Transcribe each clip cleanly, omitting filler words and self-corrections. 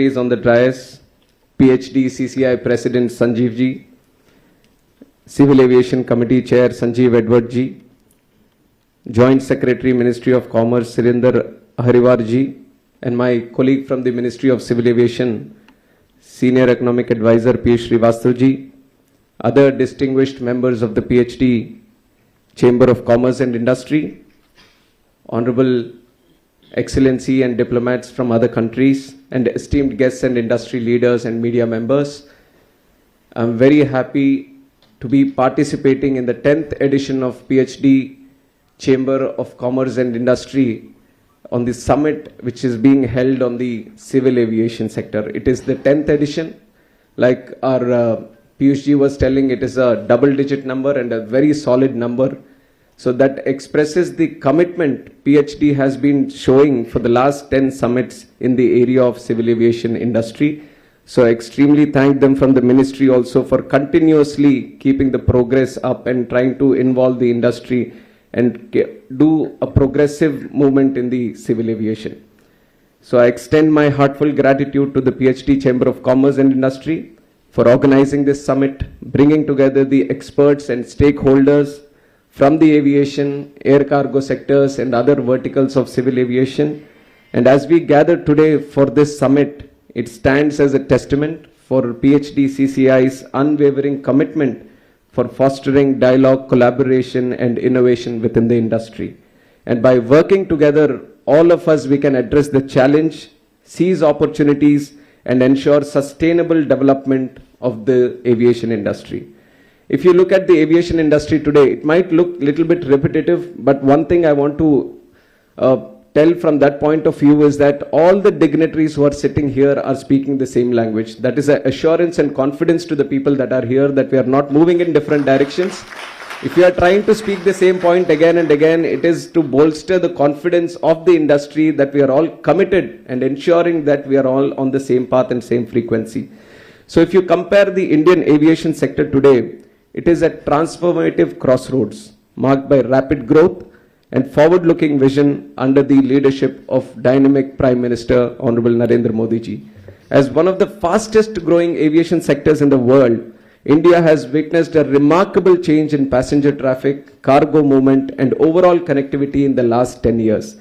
Is on the dais, PhD CCI President Sanjeev ji, Civil Aviation Committee Chair Sanjeev Edward ji, Joint Secretary Ministry of Commerce Sirinder Hariwar ji, and my colleague from the Ministry of Civil Aviation, Senior Economic Advisor Piyush Srivastava ji, other distinguished members of the PhD Chamber of Commerce and Industry, Honorable Excellency and diplomats from other countries, and esteemed guests and industry leaders and media members. I'm very happy to be participating in the 10th edition of PhD Chamber of Commerce and Industry on the summit which is being held on the civil aviation sector. It is the 10th edition. Like our Piyush ji was telling, it is a double-digit number and a very solid number. So that expresses the commitment PhD has been showing for the last 10 summits in the area of civil aviation industry. So I extremely thank them from the ministry also for continuously keeping the progress up and trying to involve the industry and do a progressive movement in the civil aviation. So I extend my heartfelt gratitude to the PhD Chamber of Commerce and Industry for organizing this summit, bringing together the experts and stakeholders from the aviation, air cargo sectors and other verticals of civil aviation. And as we gather today for this summit, it stands as a testament for PhD CCI's unwavering commitment for fostering dialogue, collaboration and innovation within the industry. And by working together, all of us, we can address the challenge, seize opportunities and ensure sustainable development of the aviation industry. If you look at the aviation industry today, it might look a little bit repetitive, but one thing I want to tell from that point of view is that all the dignitaries who are sitting here are speaking the same language. That is an assurance and confidence to the people that are here that we are not moving in different directions. If you are trying to speak the same point again and again, it is to bolster the confidence of the industry that we are all committed and ensuring that we are all on the same path and same frequency. So if you compare the Indian aviation sector today, it is at transformative crossroads marked by rapid growth and forward-looking vision under the leadership of dynamic Prime Minister Honorable Narendra Modi ji. As one of the fastest growing aviation sectors in the world, India has witnessed a remarkable change in passenger traffic, cargo movement and overall connectivity in the last 10 years.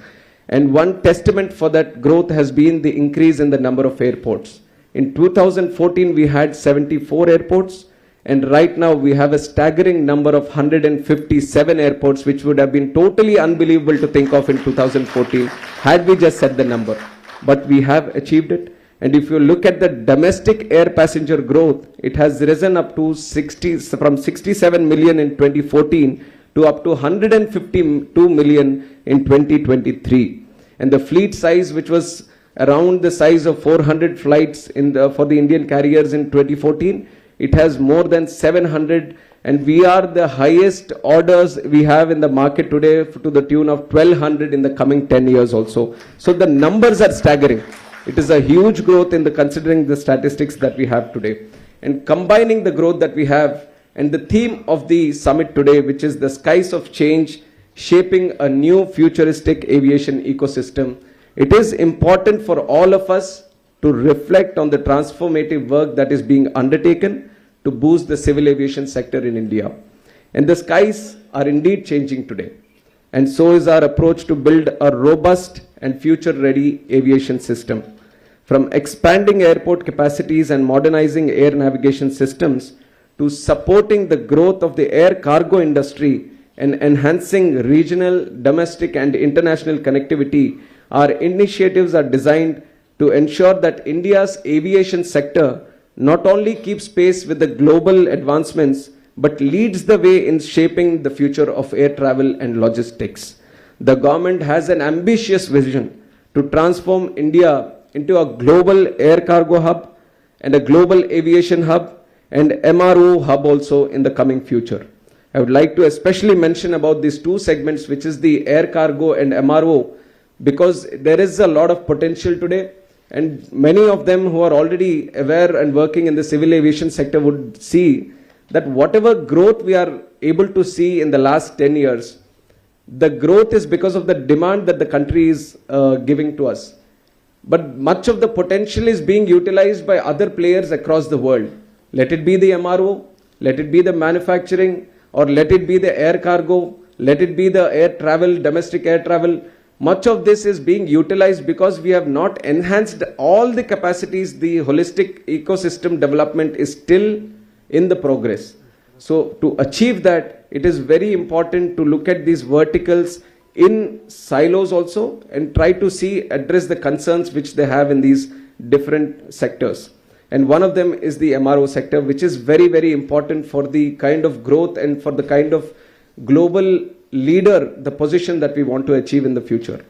And one testament for that growth has been the increase in the number of airports. In 2014, we had 74 airports. And right now we have a staggering number of 157 airports, which would have been totally unbelievable to think of in 2014 had we just set the number. But we have achieved it. And if you look at the domestic air passenger growth, it has risen up to from 67 million in 2014 to up to 152 million in 2023. And the fleet size, which was around the size of 400 flights for the Indian carriers in 2014, it has more than 700, and we are the highest orders we have in the market today to the tune of 1200 in the coming 10 years also. So the numbers are staggering. It is a huge growth in the considering the statistics that we have today. And combining the growth that we have and the theme of the summit today, which is the skies of change, shaping a new futuristic aviation ecosystem, it is important for all of us to reflect on the transformative work that is being undertaken to boost the civil aviation sector in India. And the skies are indeed changing today. And so is our approach to build a robust and future-ready aviation system. From expanding airport capacities and modernizing air navigation systems to supporting the growth of the air cargo industry and enhancing regional, domestic and international connectivity, our initiatives are designed to ensure that India's aviation sector not only keeps pace with the global advancements, but leads the way in shaping the future of air travel and logistics. The government has an ambitious vision to transform India into a global air cargo hub and a global aviation hub and MRO hub also in the coming future. I would like to especially mention about these two segments, which is the air cargo and MRO, because there is a lot of potential today. And many of them who are already aware and working in the civil aviation sector would see that whatever growth we are able to see in the last 10 years, the growth is because of the demand that the country is giving to us. but much of the potential is being utilized by other players across the world. Let it be the MRO, let it be the manufacturing, or let it be the air cargo, let it be the air travel, domestic air travel. Much of this is being utilized because we have not enhanced all the capacities. The holistic ecosystem development is still in the progress. So to achieve that, it is very important to look at these verticals in silos also and try to address the concerns which they have in these different sectors. And one of them is the MRO sector, which is very, very important for the kind of growth and for the kind of global leader, the position that we want to achieve in the future.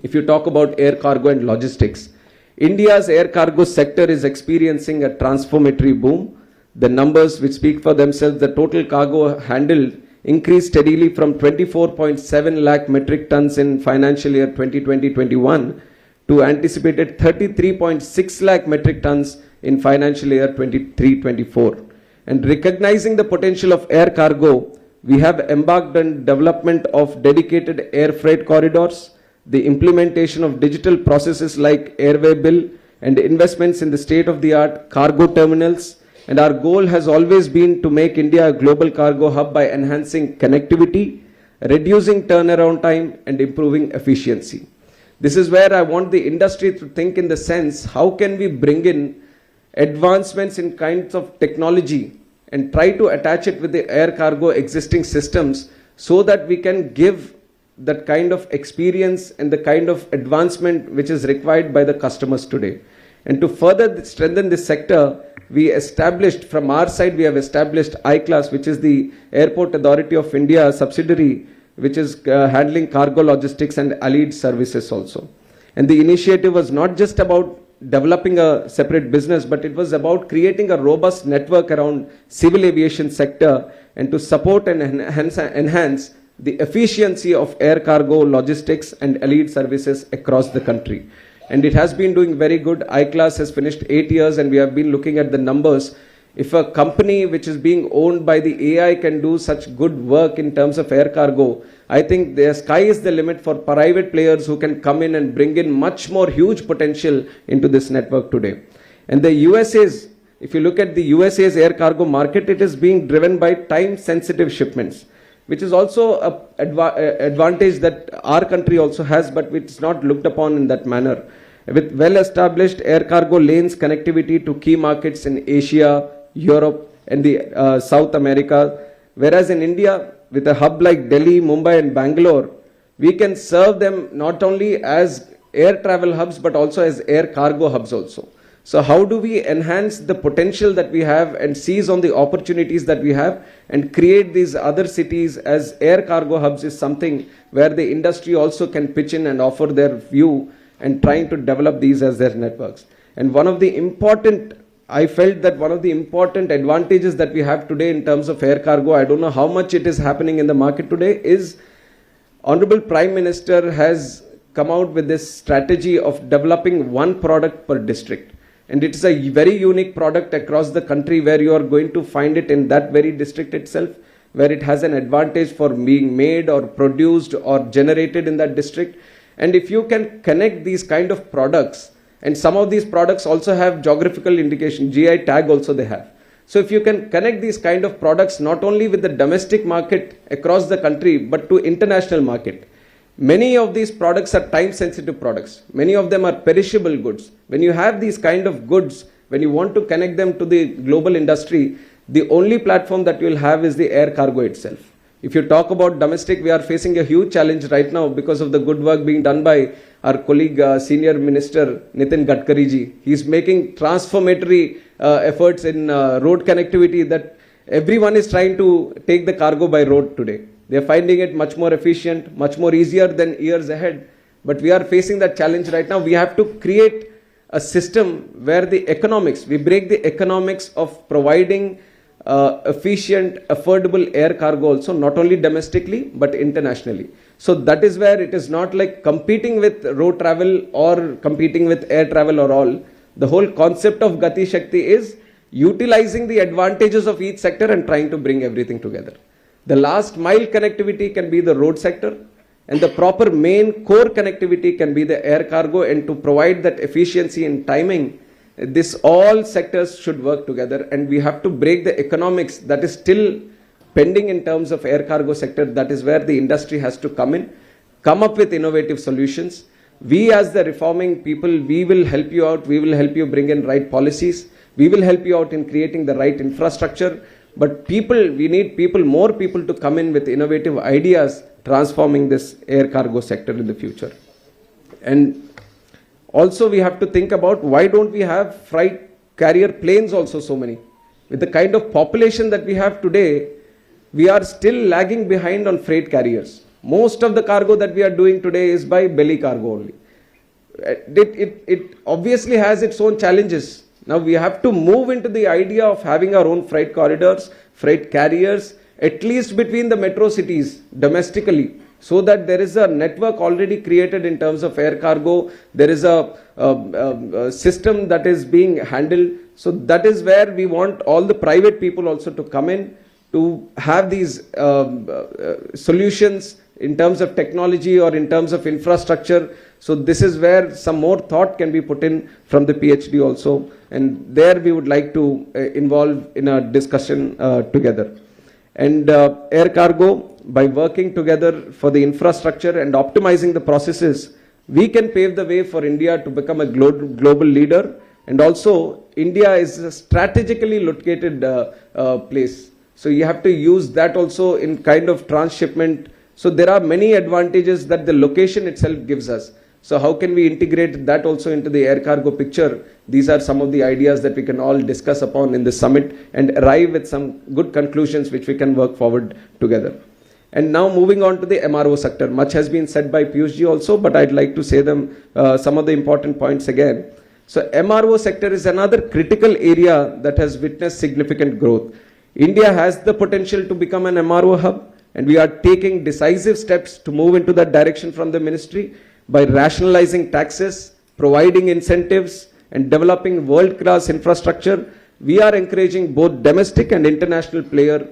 If you talk about air cargo and logistics, India's air cargo sector is experiencing a transformatory boom. The numbers which speak for themselves, the total cargo handled increased steadily from 24.7 lakh metric tons in financial year 2020-21 to anticipated 33.6 lakh metric tons in financial year 23-24. And recognizing the potential of air cargo, we have embarked on development of dedicated air freight corridors, the implementation of digital processes like airway bill, and investments in the state-of-the-art cargo terminals. And our goal has always been to make India a global cargo hub by enhancing connectivity, reducing turnaround time, and improving efficiency. This is where I want the industry to think in the sense, how can we bring in advancements in kinds of technology and try to attach it with the air cargo existing systems so that we can give that kind of experience and the kind of advancement which is required by the customers today. And to further strengthen this sector, we established, from our side, we have established iClass, which is the Airport Authority of India subsidiary, which is handling cargo logistics and allied services also. And the initiative was not just about developing a separate business, but it was about creating a robust network around civil aviation sector and to support and enhance the efficiency of air cargo, logistics and allied services across the country. And it has been doing very good. iClass has finished 8 years and we have been looking at the numbers. If a company which is being owned by the AI can do such good work in terms of air cargo, I think the sky is the limit for private players who can come in and bring in much more huge potential into this network today. And the USA's, if you look at the USA's air cargo market, it is being driven by time-sensitive shipments, which is also an advantage that our country also has, but it's not looked upon in that manner. With well-established air cargo lanes connectivity to key markets in Asia, Europe, and the South America, whereas in India, with a hub like Delhi, Mumbai, and Bangalore, we can serve them not only as air travel hubs, but also as air cargo hubs also. So how do we enhance the potential that we have and seize on the opportunities that we have and create these other cities as air cargo hubs is something where the industry also can pitch in and offer their view and trying to develop these as their networks. And one of the important, I felt that one of the important advantages that we have today in terms of air cargo, I don't know how much it is happening in the market today, is Honorable Prime Minister has come out with this strategy of developing one product per district. And it is a very unique product across the country where you are going to find it in that very district itself, where it has an advantage for being made or produced or generated in that district. And if you can connect these kind of products, and some of these products also have geographical indication, GI tag also they have. So if you can connect these kind of products not only with the domestic market across the country, but to international market. Many of these products are time-sensitive products. Many of them are perishable goods. When you have these kind of goods, when you want to connect them to the global industry, the only platform that you will have is the air cargo itself. If you talk about domestic, we are facing a huge challenge right now because of the good work being done by our colleague, Senior Minister Nitin Gadkari ji. He is making transformatory efforts in road connectivity that everyone is trying to take the cargo by road today. They are finding it much more efficient, much more easier than years ahead. But we are facing that challenge right now. We have to create a system where the economics, we break the economics of providing efficient, affordable air cargo also, not only domestically, but internationally. So that is where it is not like competing with road travel or competing with air travel or all. The whole concept of Gati Shakti is utilizing the advantages of each sector and trying to bring everything together. The last mile connectivity can be the road sector. and the proper main core connectivity can be the air cargo, and to provide that efficiency and timing, this all sectors should work together, and we have to break the economics that is still pending in terms of air cargo sector. That is where the industry has to come in, come up with innovative solutions. We as the reforming people, we will help you out, we will help you bring in right policies, we will help you out in creating the right infrastructure, but people, we need people, more people to come in with innovative ideas, transforming this air cargo sector in the future. And also we have to think about, why don't we have freight carrier planes also so many? With the kind of population that we have today, we are still lagging behind on freight carriers. Most of the cargo that we are doing today is by belly cargo only. It obviously has its own challenges. Now we have to move into the idea of having our own freight corridors, freight carriers, at least between the metro cities domestically, so that there is a network already created in terms of air cargo. There is a system that is being handled. So that is where we want all the private people also to come in, to have these solutions in terms of technology or in terms of infrastructure. So this is where some more thought can be put in from the PhD also, and there we would like to involve in a discussion together. And air cargo, by working together for the infrastructure and optimizing the processes, we can pave the way for India to become a global leader. And also India is a strategically located place. So you have to use that also in kind of transshipment. So there are many advantages that the location itself gives us. So how can we integrate that also into the air cargo picture? These are some of the ideas that we can all discuss upon in the summit and arrive with some good conclusions which we can work forward together. And now moving on to the MRO sector. Much has been said by Piyushji also, but I'd like to say some of the important points again. So MRO sector is another critical area that has witnessed significant growth. India has the potential to become an MRO hub, and we are taking decisive steps to move into that direction from the ministry by rationalizing taxes, providing incentives, and developing world-class infrastructure. We are encouraging both domestic and international players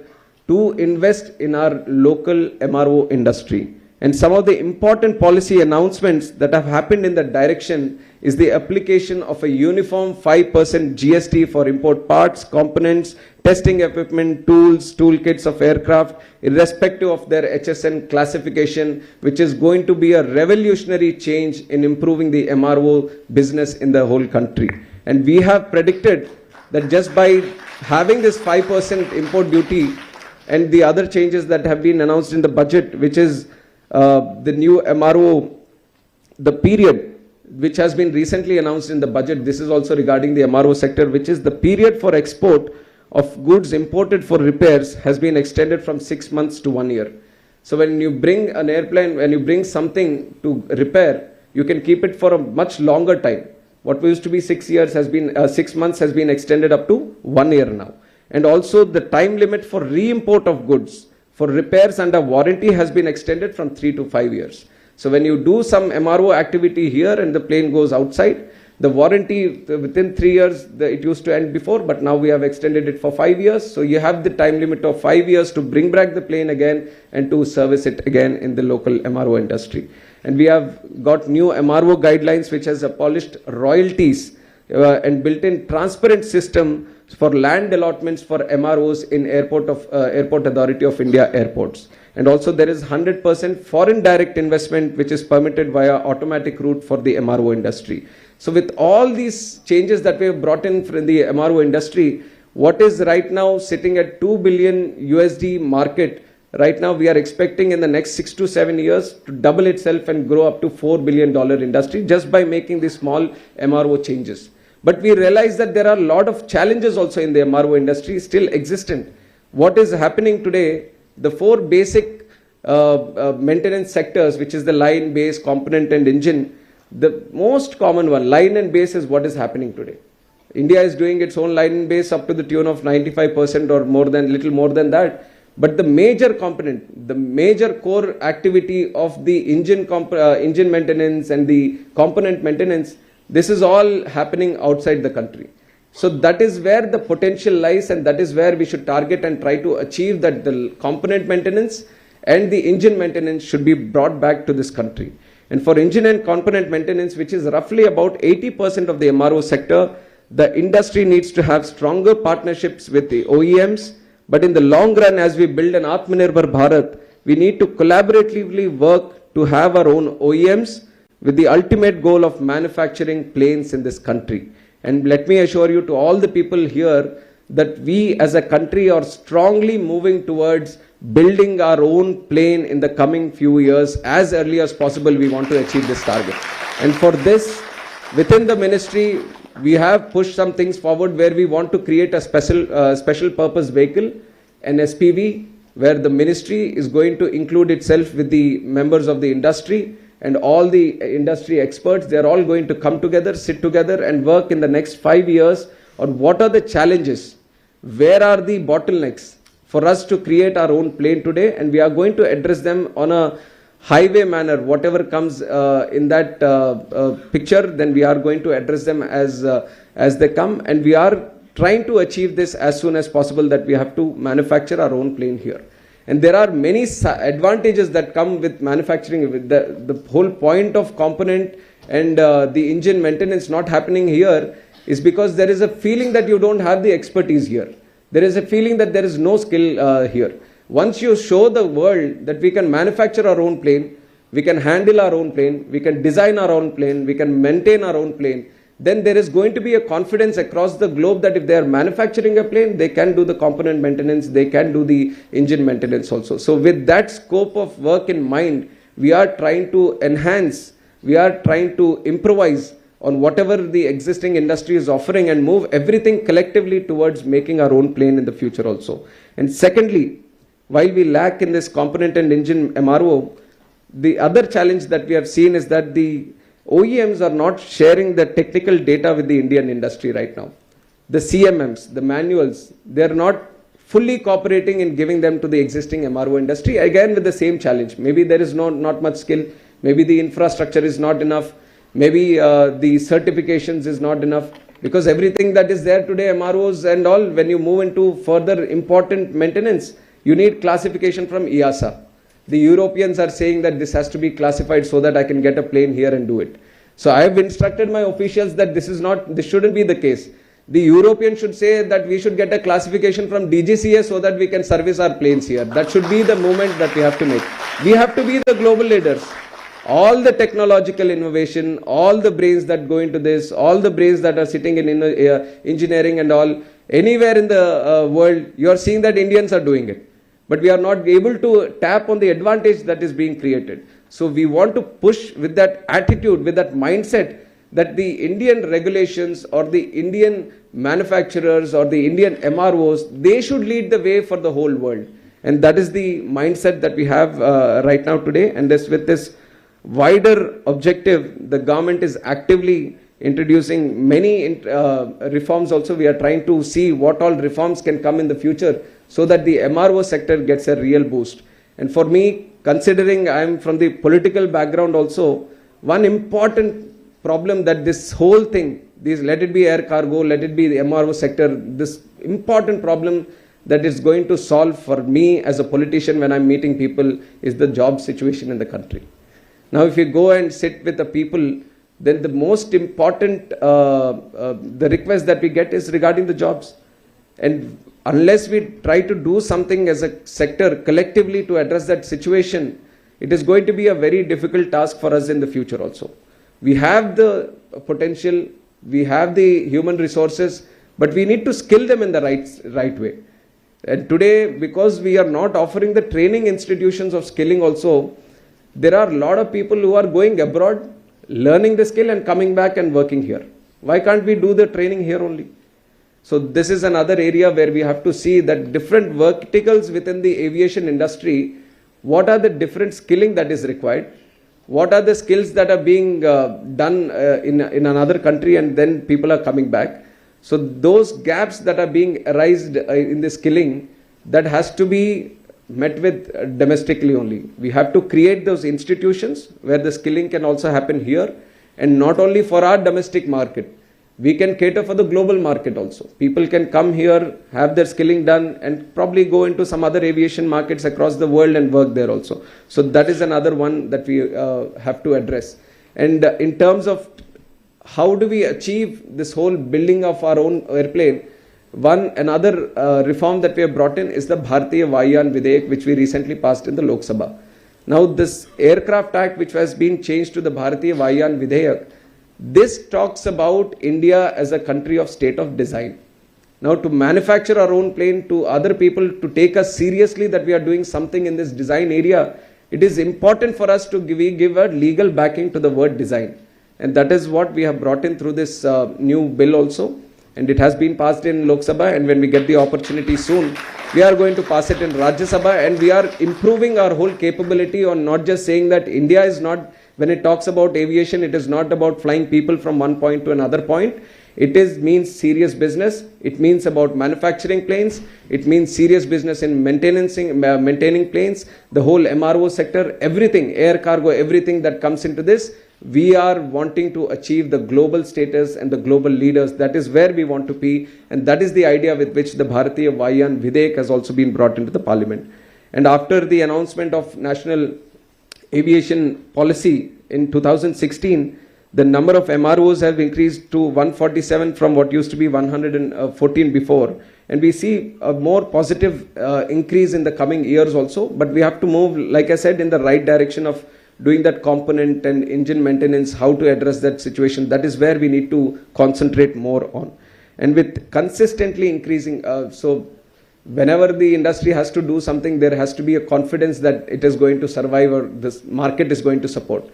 to invest in our local MRO industry. And some of the important policy announcements that have happened in that direction is the application of a uniform 5% GST for import parts, components, testing equipment, tools, toolkits of aircraft, irrespective of their HSN classification, which is going to be a revolutionary change in improving the MRO business in the whole country. And we have predicted that just by having this 5% import duty and the other changes that have been announced in the budget, which is the new MRO, the period which has been recently announced in the budget, this is also regarding the MRO sector, which is the period for export of goods imported for repairs has been extended from 6 months to 1 year. So when you bring an airplane, when you bring something to repair, you can keep it for a much longer time. What used to be 6 years has been 6 months has been extended up to 1 year now. And also the time limit for re-import of goods for repairs under warranty has been extended from 3 to 5 years. So when you do some MRO activity here and the plane goes outside, the warranty within 3 years, it used to end before, but now we have extended it for 5 years. So you have the time limit of 5 years to bring back the plane again and to service it again in the local MRO industry. And we have got new MRO guidelines which has abolished royalties and built-in transparent system for land allotments for MROs in Airport Authority of India airports. And also there is 100% foreign direct investment which is permitted via automatic route for the MRO industry. So with all these changes that we have brought in for the MRO industry, what is right now sitting at $2 billion USD market, right now we are expecting in the next 6 to 7 years to double itself and grow up to $4 billion industry just by making these small MRO changes. But we realize that there are a lot of challenges also in the MRO industry still existent. What is happening today, the 4 basic maintenance sectors, which is the line, base, component and engine, the most common one, line and base, is what is happening today. India is doing its own line and base up to the tune of 95% or more than, little more than that. But the major component, the major core activity of the engine maintenance and the component maintenance, this is all happening outside the country. So that is where the potential lies, and that is where we should target and try to achieve that the component maintenance and the engine maintenance should be brought back to this country. And for engine and component maintenance, which is roughly about 80% of the MRO sector, the industry needs to have stronger partnerships with the OEMs. But in the long run, as we build an Atmanirbhar Bharat, we need to collaboratively work to have our own OEMs with the ultimate goal of manufacturing planes in this country. And let me assure you to all the people here that we as a country are strongly moving towards building our own plane in the coming few years. As early as possible, we want to achieve this target. And for this, within the ministry, we have pushed some things forward where we want to create a special purpose vehicle, an SPV, where the ministry is going to include itself with the members of the industry and all the industry experts. They are all going to come together, sit together and work in the next 5 years on what are the challenges, where are the bottlenecks for us to create our own plane today, and we are going to address them on a highway manner. Whatever comes in that picture, then we are going to address them as they come, and we are trying to achieve this as soon as possible, that we have to manufacture our own plane here. And there are many advantages that come with manufacturing. With the whole point of component and the engine maintenance not happening here is because there is a feeling that you don't have the expertise here. There is a feeling that there is no skill here. Once you show the world that we can manufacture our own plane, we can handle our own plane, we can design our own plane, we can maintain our own plane, then there is going to be a confidence across the globe that if they are manufacturing a plane, they can do the component maintenance, they can do the engine maintenance also. So with that scope of work in mind, we are trying to enhance, we are trying to improvise on whatever the existing industry is offering and move everything collectively towards making our own plane in the future also. And secondly, while we lack in this component and engine MRO, the other challenge that we have seen is that the OEMs are not sharing the technical data with the Indian industry right now. The CMMs, the manuals, they are not fully cooperating in giving them to the existing MRO industry, again with the same challenge. Maybe there is not much skill, maybe the infrastructure is not enough, maybe the certifications is not enough, because everything that is there today, MROs and all, when you move into further important maintenance, you need classification from EASA. The Europeans are saying that this has to be classified so that I can get a plane here and do it. So I have instructed my officials that this shouldn't be the case. The Europeans should say that we should get a classification from DGCA so that we can service our planes here. That should be the movement that we have to make. We have to be the global leaders. All the technological innovation, all the brains that go into this, all the brains that are sitting in engineering and all, anywhere in the world, you are seeing that Indians are doing it. But we are not able to tap on the advantage that is being created. So we want to push with that attitude, with that mindset, that the Indian regulations or the Indian manufacturers or the Indian MROs, they should lead the way for the whole world. And that is the mindset that we have right now today. And with this wider objective, the government is actively introducing many reforms also. We are trying to see what all reforms can come in the future so that the MRO sector gets a real boost. And for me, considering I am from the political background also, one important problem that this whole thing, let it be air cargo, let it be the MRO sector, this important problem that is going to solve for me as a politician when I'm meeting people is the job situation in the country. Now, if you go and sit with the people, then the most important the request that we get is regarding the jobs. And unless we try to do something as a sector collectively to address that situation, it is going to be a very difficult task for us in the future also. We have the potential, we have the human resources, but we need to skill them in the right way. And today, because we are not offering the training institutions of skilling also, there are a lot of people who are going abroad, learning the skill and coming back and working here. Why can't we do the training here only? So this is another area where we have to see that different verticals within the aviation industry, what are the different skilling that is required? What are the skills that are being done in another country and then people are coming back? So those gaps that are being arised in the skilling, that has to be met with domestically only. We have to create those institutions where the skilling can also happen here, and not only for our domestic market. we can cater for the global market also. People can come here, have their skilling done, and probably go into some other aviation markets across the world and work there also. So that is another one that we have to address. And in terms of how do we achieve this whole building of our own airplane, another reform that we have brought in is the Bharatiya Vayan Videyak, which we recently passed in the Lok Sabha. Now this Aircraft Act, which has been changed to the Bharatiya Vayan Videyak, this talks about India as a country of state of design. Now to manufacture our own plane, to other people to take us seriously that we are doing something in this design area, it is important for us to give a legal backing to the word design. And that is what we have brought in through this new bill also. And it has been passed in Lok Sabha, and when we get the opportunity soon, we are going to pass it in Rajya Sabha, and we are improving our whole capability on not just saying that India is not, when it talks about aviation, it is not about flying people from one point to another point. It means serious business. It means about manufacturing planes. It means serious business in maintaining planes, the whole MRO sector, everything, air cargo, everything that comes into this. We are wanting to achieve the global status and the global leaders. That is where we want to be, and that is the idea with which the Bharatiya Vayan Videyak has also been brought into the parliament. And after the announcement of National Aviation Policy in 2016, the number of MROs have increased to 147 from what used to be 114 before. And we see a more positive increase in the coming years also, but we have to move, like I said, in the right direction of doing that component and engine maintenance, how to address that situation. That is where we need to concentrate more on. And with consistently increasing, so whenever the industry has to do something, there has to be a confidence that it is going to survive or this market is going to support.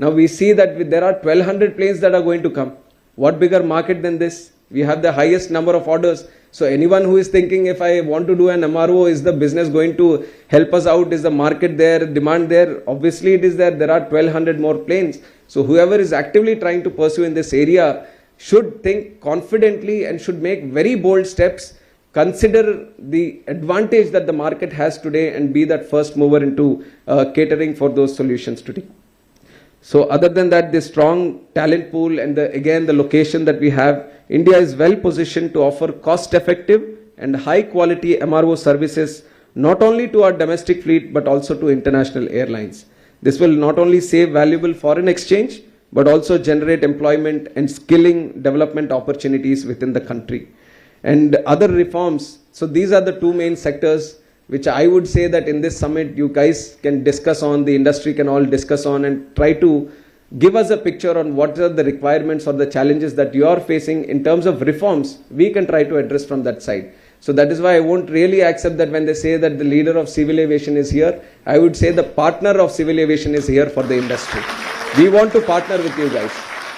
Now we see that there are 1200 planes that are going to come. What bigger market than this? We have the highest number of orders. So anyone who is thinking, if I want to do an MRO, is the business going to help us out? Is the market there, demand there? Obviously it is there. There are 1200 more planes. So whoever is actively trying to pursue in this area should think confidently and should make very bold steps, consider the advantage that the market has today, and be that first mover into catering for those solutions today. So other than that, the strong talent pool and again the location that we have, India is well positioned to offer cost-effective and high-quality MRO services not only to our domestic fleet but also to international airlines. This will not only save valuable foreign exchange but also generate employment and skilling development opportunities within the country. And other reforms, so these are the two main sectors which I would say that in this summit you guys can discuss on, the industry can all discuss on, and try to give us a picture on what are the requirements or the challenges that you are facing in terms of reforms. We can try to address from that side. So that is why I won't really accept that when they say that the leader of civil aviation is here, I would say the partner of civil aviation is here for the industry. We want to partner with you guys.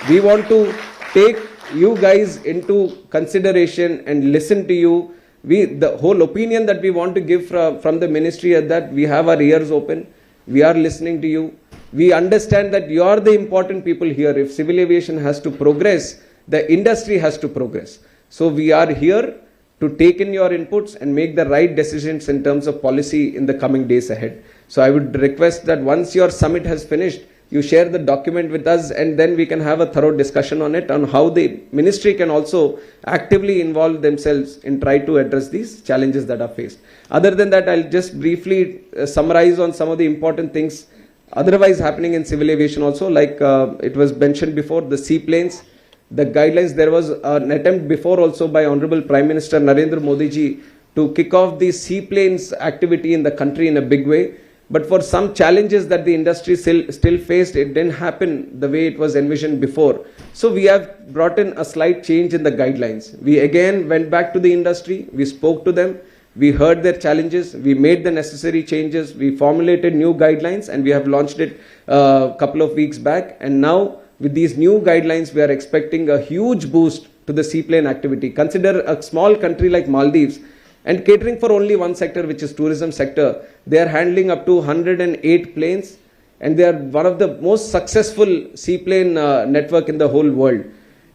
We want to take you guys into consideration and listen to you. The whole opinion that we want to give from the ministry is that we have our ears open, we are listening to you, we understand that you are the important people here. If civil aviation has to progress, the industry has to progress. So we are here to take in your inputs and make the right decisions in terms of policy in the coming days ahead. So I would request that once your summit has finished, you share the document with us, and then we can have a thorough discussion on it, on how the ministry can also actively involve themselves in try to address these challenges that are faced. Other than that, I'll just briefly summarize on some of the important things otherwise happening in civil aviation also, like it was mentioned before, the seaplanes, the guidelines. There was an attempt before also by Honorable Prime Minister Narendra Modi ji to kick off the seaplanes activity in the country in a big way. But for some challenges that the industry still faced, it didn't happen the way it was envisioned before. So we have brought in a slight change in the guidelines. We again went back to the industry, we spoke to them, we heard their challenges, we made the necessary changes, we formulated new guidelines, and we have launched it a couple of weeks back. And now with these new guidelines, we are expecting a huge boost to the seaplane activity. Consider a small country like Maldives, and catering for only one sector, which is tourism sector. They are handling up to 108 planes, and they are one of the most successful seaplane network in the whole world.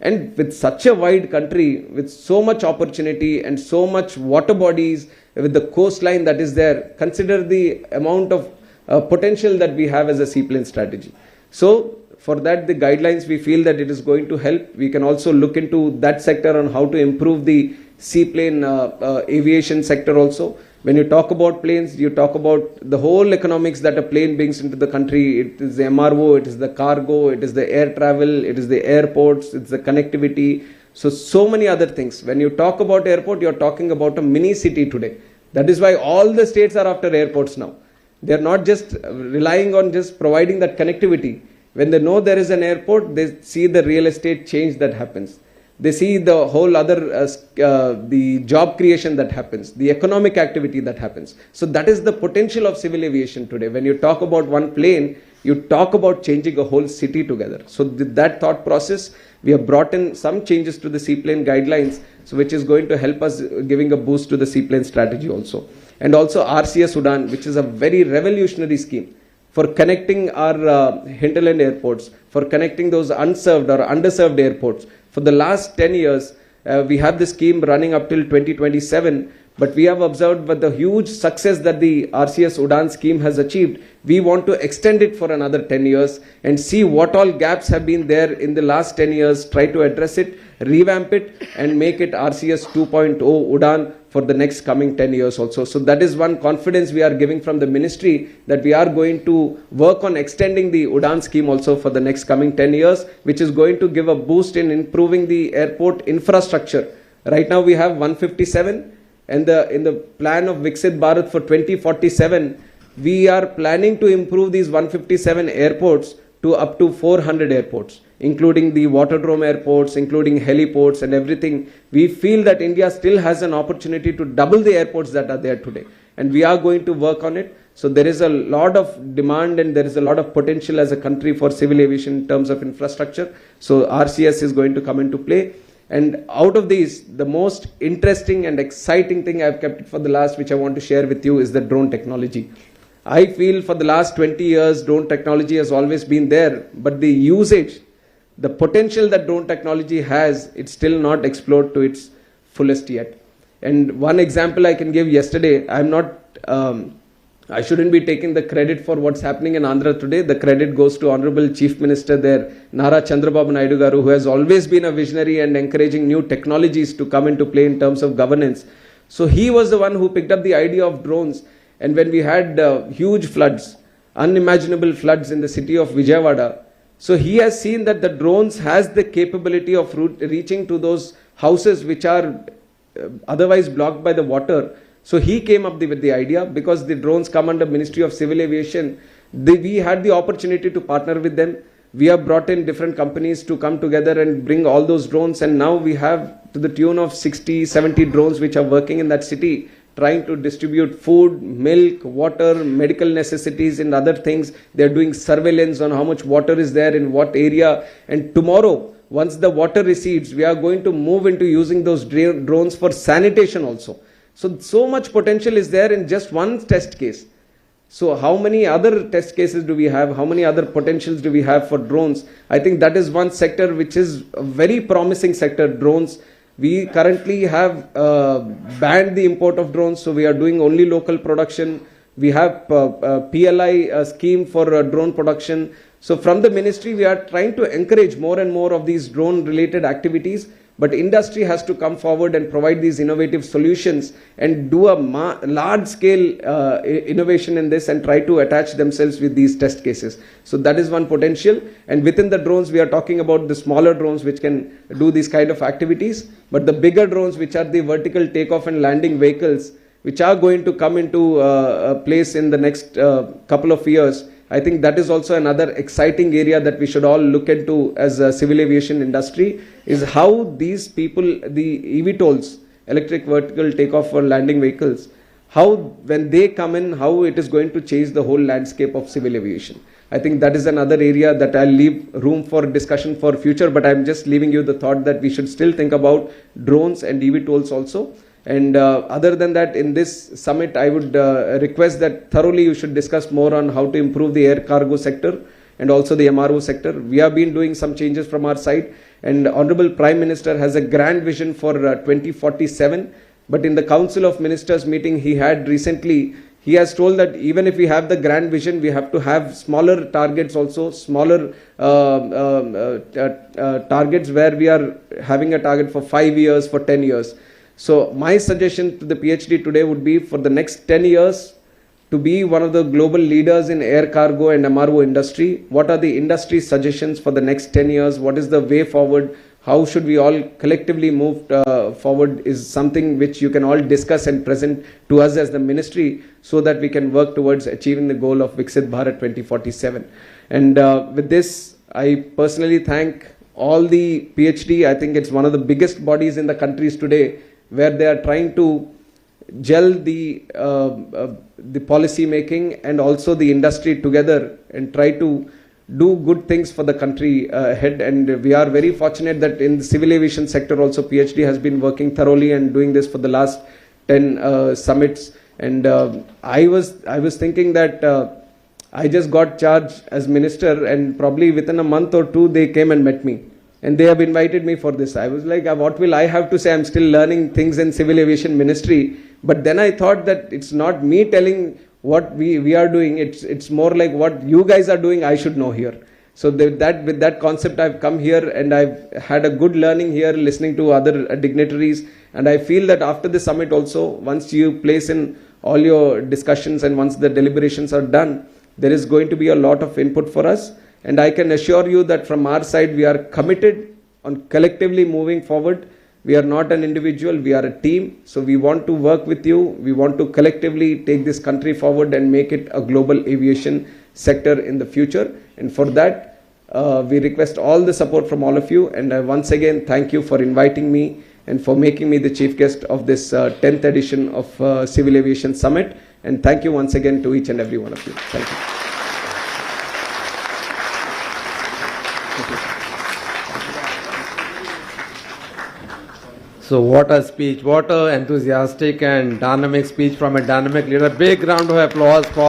And with such a wide country, with so much opportunity and so much water bodies, with the coastline that is there, consider the amount of potential that we have as a seaplane strategy. So for that, the guidelines, we feel that it is going to help. We can also look into that sector on how to improve the seaplane aviation sector also. When you talk about planes, you talk about the whole economics that a plane brings into the country. It is the MRO, it is the cargo, it is the air travel, it is the airports, it's the connectivity. So many other things. When you talk about airport, you're talking about a mini city today. That is why all the states are after airports now. They're not just relying on just providing that connectivity. When they know there is an airport, they see the real estate change that happens. They see the whole other, the job creation that happens, the economic activity that happens. So that is the potential of civil aviation today. When you talk about one plane, you talk about changing a whole city together. So that thought process, we have brought in some changes to the seaplane guidelines, so which is going to help us giving a boost to the seaplane strategy also. And also RCS Udan, which is a very revolutionary scheme for connecting our hinterland airports, for connecting those unserved or underserved airports. For the last 10 years, we have this scheme running up till 2027, but we have observed with the huge success that the RCS Udan scheme has achieved, we want to extend it for another 10 years and see what all gaps have been there in the last 10 years, try to address it, revamp it and make it RCS 2.0 Udan for the next coming 10 years also. So that is one confidence we are giving from the ministry, that we are going to work on extending the Udan scheme also for the next coming 10 years, which is going to give a boost in improving the airport infrastructure. Right now we have 157, and in the plan of Viksit Bharat for 2047, we are planning to improve these 157 airports to up to 400 airports, including the waterdrome airports, including heliports and everything. We feel that India still has an opportunity to double the airports that are there today, and we are going to work on it. So there is a lot of demand and there is a lot of potential as a country for civil aviation in terms of infrastructure. So RCS is going to come into play. And out of these, the most interesting and exciting thing I've kept it for the last, which I want to share with you, is the drone technology. I feel for the last 20 years, drone technology has always been there, but the usage, the potential that drone technology has, it's still not explored to its fullest yet. And one example I can give, yesterday, I shouldn't be taking the credit for what's happening in Andhra today. The credit goes to Honorable Chief Minister there, Nara Chandrababu Naidu garu, who has always been a visionary and encouraging new technologies to come into play in terms of governance. So he was the one who picked up the idea of drones. And when we had huge floods, unimaginable floods in the city of Vijayawada, so he has seen that the drones has the capability of reaching to those houses which are otherwise blocked by the water. So he came up with the idea, because the drones come under Ministry of Civil Aviation. We had the opportunity to partner with them. We have brought in different companies to come together and bring all those drones. And now we have to the tune of 60, 70 drones which are working in that city, trying to distribute food, milk, water, medical necessities and other things. They're doing surveillance on how much water is there in what area. And tomorrow, once the water recedes, we are going to move into using those drones for sanitation also. So much potential is there in just one test case. So how many other test cases do we have? How many other potentials do we have for drones? I think that is one sector which is a very promising sector, drones. We currently have banned the import of drones, so we are doing only local production. We have PLI scheme for drone production. So from the ministry, we are trying to encourage more and more of these drone related activities. But industry has to come forward and provide these innovative solutions and do a large scale innovation in this and try to attach themselves with these test cases. So that is one potential. And within the drones, we are talking about the smaller drones which can do these kind of activities. But the bigger drones, which are the vertical takeoff and landing vehicles, which are going to come into place in the next couple of years, I think that is also another exciting area that we should all look into as a civil aviation industry, is how these people, the eVTOLs, electric vertical takeoff or landing vehicles, how when they come in, how it is going to change the whole landscape of civil aviation. I think that is another area that I'll leave room for discussion for future, but I'm just leaving you the thought that we should still think about drones and eVTOLs also. And other than that, in this summit, I would request that thoroughly you should discuss more on how to improve the air cargo sector and also the MRO sector. We have been doing some changes from our side, and Honorable Prime Minister has a grand vision for 2047. But in the Council of Ministers meeting he had recently, he has told that even if we have the grand vision, we have to have smaller targets also, smaller targets where we are having a target for 5 years, for 10 years. So my suggestion to the PhD today would be for the next 10 years to be one of the global leaders in air cargo and MRO industry. What are the industry suggestions for the next 10 years? What is the way forward? How should we all collectively move forward is something which you can all discuss and present to us as the ministry so that we can work towards achieving the goal of Viksit Bharat 2047. And with this, I personally thank all the PhD. I think it's one of the biggest bodies in the countries today where they are trying to gel the policy making and also the industry together and try to do good things for the country ahead. And we are very fortunate that in the civil aviation sector also PhD has been working thoroughly and doing this for the last 10 summits. And I was thinking that I just got charged as minister, and probably within a month or two they came and met me. And they have invited me for this. I was like, what will I have to say? I'm still learning things in civil aviation ministry. But then I thought that it's not me telling what we are doing. It's more like what you guys are doing, I should know here. So with that concept, I've come here and I've had a good learning here, listening to other dignitaries. And I feel that after the summit also, once you place in all your discussions and once the deliberations are done, there is going to be a lot of input for us. And I can assure you that from our side, we are committed on collectively moving forward. We are not an individual, we are a team. So we want to work with you. We want to collectively take this country forward and make it a global aviation sector in the future. And for that, we request all the support from all of you. And once again, thank you for inviting me and for making me the chief guest of this 10th edition of Civil Aviation Summit. And thank you once again to each and every one of you. Thank you. So what a speech, what a enthusiastic and dynamic speech from a dynamic leader. Big round of applause for